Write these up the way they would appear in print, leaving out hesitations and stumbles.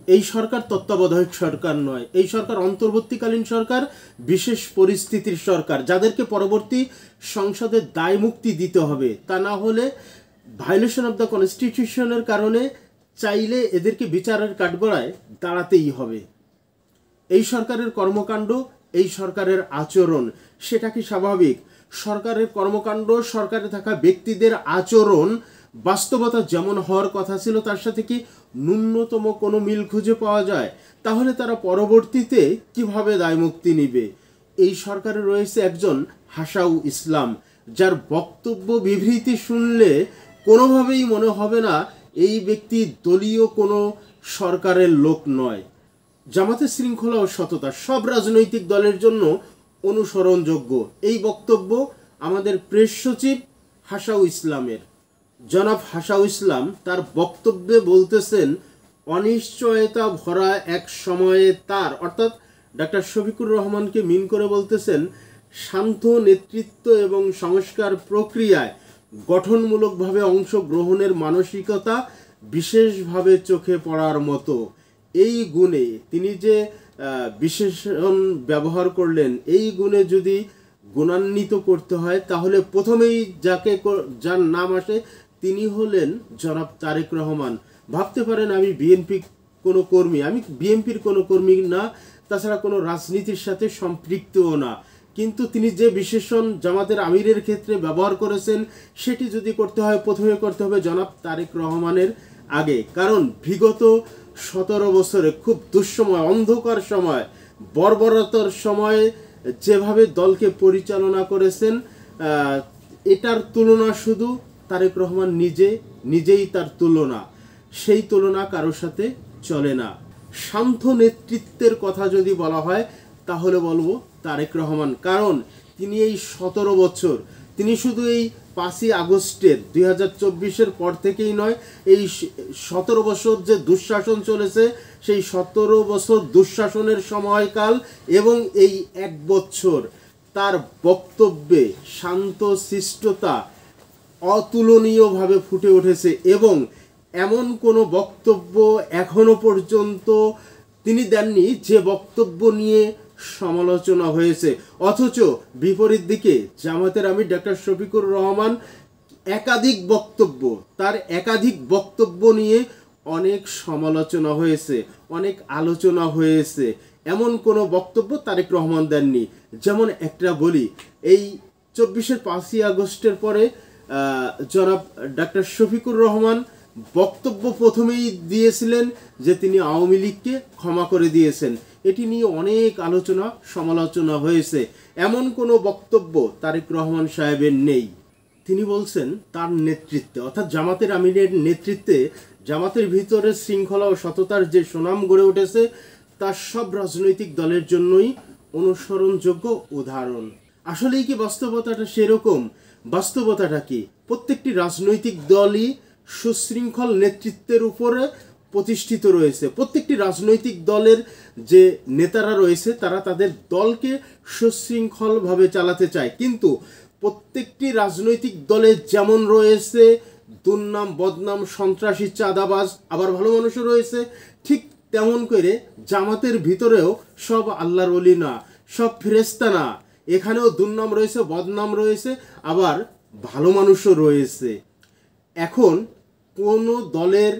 এই সরকার তত্ত্বাবধায়ক সরকার নয়, এই সরকার অন্তর্বর্তীকালীন সরকার, বিশেষ পরিস্থিতির সরকার, যাদেরকে পরবর্তী সংসদের দায় মুক্তি দিতে হবে। তা না হলে ভায়োলেশন অফ দ্য কনস্টিটিউশনের কারণে চাইলে এদেরকে বিচারের কাঠগড়ায় দাঁড়াতেই হবে। এই সরকারের কর্মকাণ্ড, এই সরকারের আচরণ, সেটা কি স্বাভাবিক? সরকারের কর্মকাণ্ড, সরকারে থাকা ব্যক্তিদের আচরণ বাস্তবতা যেমন হওয়ার কথা ছিল তার সাথে কি ন্যূনতম কোনো মিল খুঁজে পাওয়া যায়? তাহলে তারা পরবর্তীতে কিভাবে দায়মুক্তি নিবে? এই সরকারে রয়েছে একজন হাসাউ ইসলাম, যার বক্তব্য বিবৃতি শুনলে কোনোভাবেই মনে হবে না এই ব্যক্তি দলীয় কোনো সরকারের লোক নয়। জামাতের শৃঙ্খলা ও সততা সব রাজনৈতিক দলের জন্য অনুসরণযোগ্য, এই বক্তব্য আমাদের প্রেস সচিব হাসাউ ইসলামের। জনাব হাসাউ ইসলাম তার বক্তব্যে বলতেছেন, অনিশ্চয়তা ভরা এক সময়ে তার, অর্থাৎ ডক্টর শফিকুর রহমানকে মিন করে বলতেছেন, শান্ত নেতৃত্ব এবং সংস্কার প্রক্রিয়ায় গঠনমূলকভাবে অংশগ্রহণের মানসিকতা বিশেষভাবে চোখে পড়ার মতো। এই গুণে তিনি যে বিশেষণ ব্যবহার করলেন, এই গুণে যদি গুণান্বিত করতে হয় তাহলে প্রথমেই যার নাম আসে তিনি হলেন জনাব তারেক রহমান। ভাবতে পারেন আমি বিএনপির কোনো কর্মী না, তাছাড়া কোনো রাজনীতির সাথে সম্পৃক্তও না, কিন্তু তিনি যে বিশেষণ জামাতের আমিরের ক্ষেত্রে ব্যবহার করেছেন সেটি যদি করতে হয় প্রথমে করতে হবে জনাব তারেক রহমানের আগে। কারণ বিগত 17 বছরে খুব দুঃসময়, অন্ধকার সময়, বর্বরতার সময়ে যেভাবে দলকে পরিচালনা করেছেন, এটার তুলনা শুধু তারেক রহমান নিজেই তার তুলনা, সেই তুলনা কারোর সাথে চলে না। শান্ত নেতৃত্বের কথা যদি বলা হয় তাহলে বলবো তারেক রহমান, কারণ তিনি এই 17 বছর, তিনি শুধু এই 5ই আগস্টের 2024-এর পর থেকেই নয়, এই 17 বছর যে দুঃশাসন চলেছে সেই 17 বছর দুঃশাসনের সময়কাল এবং এই 1 বছর তার বক্তব্যে শান্ত শিষ্টতা অতুলনীয়ভাবে ফুটে উঠেছে এবং এমন কোনো বক্তব্য এখনো পর্যন্ত তিনি দেননি যে বক্তব্য নিয়ে সমালোচনা হয়েছে। অথচ বিপরীত দিকে জামাতের আমির ডক্টর শফিকুর রহমান তার একাধিক বক্তব্য নিয়ে অনেক সমালোচনা হয়েছে, অনেক আলোচনা হয়েছে, এমন কোনো বক্তব্য তারেক রহমান দেননি। যেমন একটা বলি, এই 24-এর 5ই আগস্টের পরে জনাব ডক্টর শফিকুর রহমান বক্তব্য প্রথমেই দিয়েছিলেন যে তিনি আওয়ামী লীগকে ক্ষমা করে দিয়েছেন। এটি নিয়ে অনেক আলোচনা সমালোচনা হয়েছে, এমন কোনো বক্তব্য তারেক রহমান সাহেবের নেই। তিনি বলছেন তার নেতৃত্বে, অর্থাৎ জামাতের আমিরের নেতৃত্বে জামাতের ভিতরে শৃঙ্খলা ও সততার যে সুনাম গড়ে উঠেছে তা সব রাজনৈতিক দলের জন্যই অনুসরণযোগ্য উদাহরণ। আসলেই কি বাস্তবতাটা সেরকম? বাস্তবতাটা কি? প্রত্যেকটি রাজনৈতিক দলই সুশৃঙ্খল নেতৃত্বের উপরে প্রতিষ্ঠিত রয়েছে। প্রত্যেকটি রাজনৈতিক দলের যে নেতারা রয়েছে তারা তাদের দলকে সুশৃঙ্খলভাবে চালাতে চায়, কিন্তু প্রত্যেকটি রাজনৈতিক দলে যেমন রয়েছে দুর্নাম, বদনাম, সন্ত্রাসী, চাঁদাবাজ, আবার ভালো মানুষও রয়েছে, ঠিক তেমন করে জামাতের ভিতরেও সব আল্লাহর ওলি না, সব ফেরেশতা না, এখানেও দুর্নাম রয়েছে, বদনাম রয়েছে, আবার ভালো মানুষও রয়েছে। এখন কোনো দলের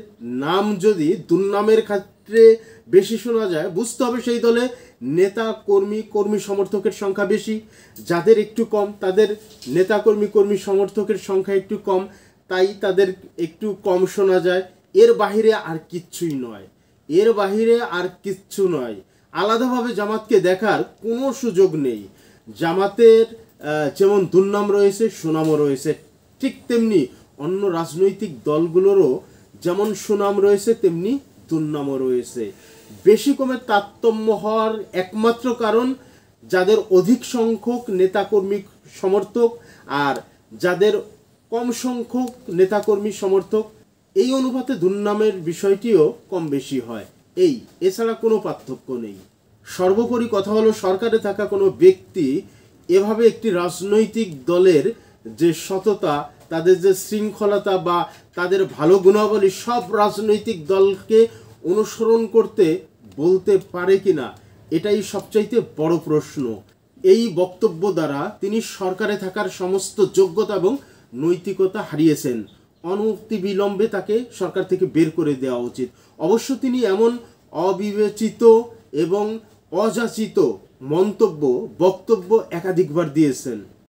নাম যদি দুর্নামের ক্ষেত্রে বেশি শোনা যায়, বুঝতে হবে সেই দলে নেতা কর্মী সমর্থকের সংখ্যা বেশি, যাদের একটু কম তাদের নেতা কর্মী সমর্থকের সংখ্যা একটু কম, তাই তাদের একটু কম শোনা যায়। এর বাহিরে আর কিচ্ছু নয়, আলাদাভাবে জামাতকে দেখার কোনো সুযোগ নেই। জামাতের যেমন দুর্নাম রয়েছে সুনামও রয়েছে, ঠিক তেমনি অন্য রাজনৈতিক দলগুলোরও যেমন সুনাম রয়েছে তেমনি দুর্নামও রয়েছে। বেশি কমে তারতম্য হওয়ার একমাত্র কারণ যাদের অধিক সংখ্যক নেতাকর্মী সমর্থক আর যাদের কম সংখ্যক নেতাকর্মী সমর্থক, এই অনুপাতে দুর্নামের বিষয়টিও কম বেশি হয়, এছাড়া কোনো পার্থক্য নেই। সর্বোপরি কথা হলো, সরকারে থাকা কোনো ব্যক্তি এভাবে একটি রাজনৈতিক দলের যে সততা, তাদের যে শৃঙ্খলতা বা তাদের ভালো গুণাবলী সব রাজনৈতিক দলকে অনুসরণ করতে বলতে পারে কিনা, এটাই সবচাইতে বড় প্রশ্ন। এই বক্তব্য দ্বারা তিনি সরকারে থাকার সমস্ত যোগ্যতা এবং নৈতিকতা হারিয়েছেন। অনতিবিলম্বে তাকে সরকার থেকে বের করে দেওয়া উচিত। অবশ্য তিনি এমন অবিবেচিত এবং অযাচিত বক্তব্য একাধিকবার দিয়েছেন।